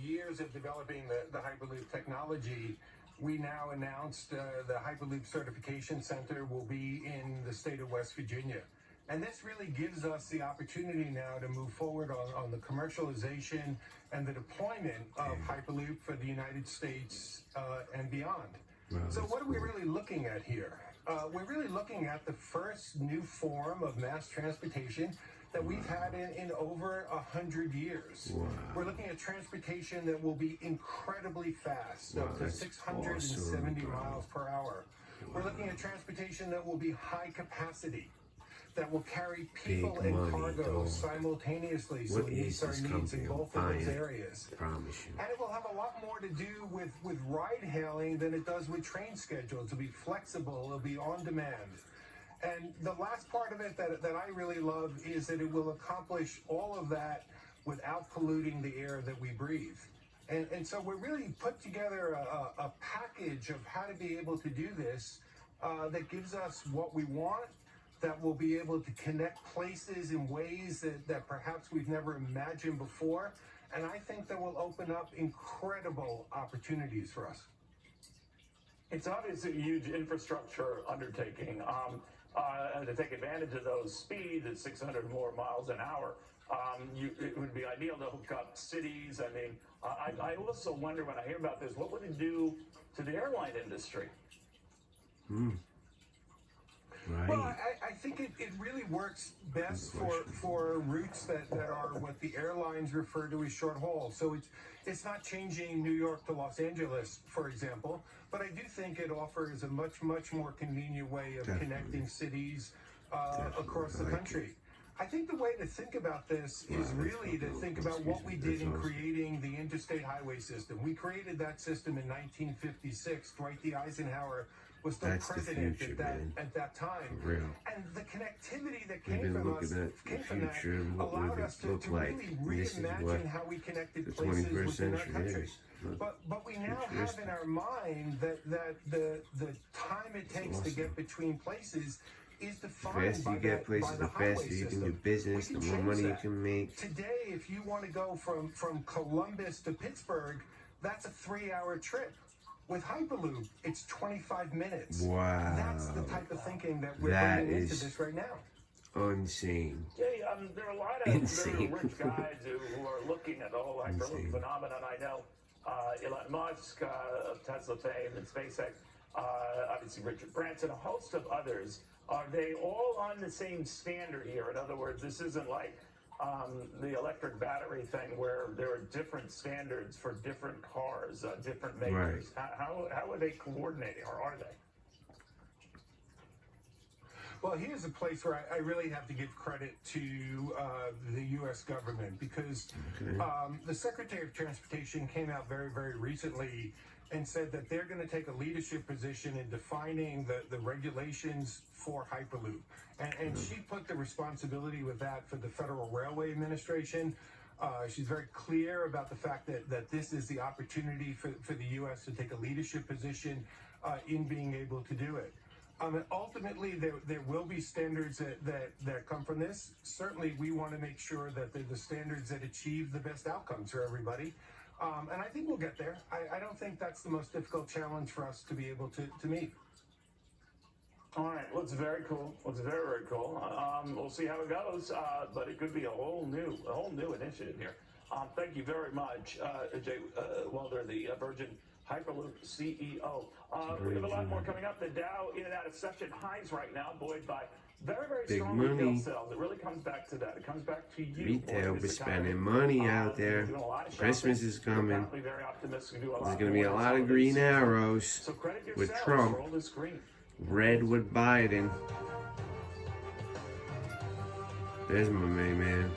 years of developing the Hyperloop technology, we now announced the Hyperloop Certification Center will be in the state of West Virginia. And this really gives us the opportunity now to move forward on the commercialization and the deployment of Hyperloop for the United States and beyond. Wow, so what are we cool. really looking at here? We're really looking at the first new form of mass transportation that we've had in over 100 years. Wow. We're looking at transportation that will be incredibly fast, Wow, up to that's 670 awesome, bro. miles per hour. We're looking at transportation that will be high capacity, that will carry people Big and money, cargo dog. simultaneously, so What it meets is our this needs in company? I'm both of those buying. areas. I promise you. And it will have a lot more to do with ride-hailing than it does with train schedules. It'll be flexible, it'll be on demand. And the last part of it that I really love is that it will accomplish all of that without polluting the air that we breathe. And so we really put together a package of how to be able to do this that gives us what we want, that will be able to connect places in ways that perhaps we've never imagined before. And I think that will open up incredible opportunities for us. It's obviously a huge infrastructure undertaking. To take advantage of those speeds at 600 more miles an hour, it would be ideal to hook up cities. I mean, I also wonder when I hear about this, what would it do to the airline industry? Right. Well, I think it really works best for routes that are what the airlines refer to as short haul. So it's not changing New York to Los Angeles, for example, but I do think it offers a much more convenient way of connecting cities across the country. I think the way to think about this is really to think about what we did in creating the interstate highway system. We created that system in 1956. Dwight D. Eisenhower was still president at that time. And the connectivity that came from that allowed us to really reimagine how we connected places within our country. But we now have in our mind that the time it takes to get between places is defined by the faster you can do business, the more money you can make. Today, if you want to go from Columbus to Pittsburgh, that's a 3-hour trip. With Hyperloop, it's 25 minutes. Wow. That's the type of thinking that we're bringing into this right now. Insane. Jay, there are a lot of very rich guys who are looking at the whole Hyperloop phenomenon. I know Elon Musk of Tesla fame and SpaceX, obviously Richard Branson, a host of others. Are they all on the same standard here? In other words, this isn't like the electric battery thing where there are different standards for different cars, different makers. Right. How are they coordinating, or are they? Well, here's a place where I really have to give credit to the U.S. government, because the Secretary of Transportation came out very recently and said that they're going to take a leadership position in defining the regulations for Hyperloop. And she put the responsibility with that for the Federal Railway Administration. She's very clear about the fact that this is the opportunity for the U.S. to take a leadership position in being able to do it. And ultimately, there will be standards that come from this. Certainly, we want to make sure that they're the standards that achieve the best outcomes for everybody. And I think we'll get there. I don't think that's the most difficult challenge for us to be able to meet. All right, well, it's very cool. It's very cool. We'll see how it goes, but it could be a whole new initiative here. Thank you very much, Jay Welder, the Virgin Hyperloop CEO. We have a lot more coming up. The Dow in and out of session highs right now, buoyed by very strong retail sales. It really comes back to that. It comes back to you. Retail, we're spending money out there. Christmas is coming. There's going to be a lot of green arrows with Trump. Red with Biden. There's my main man.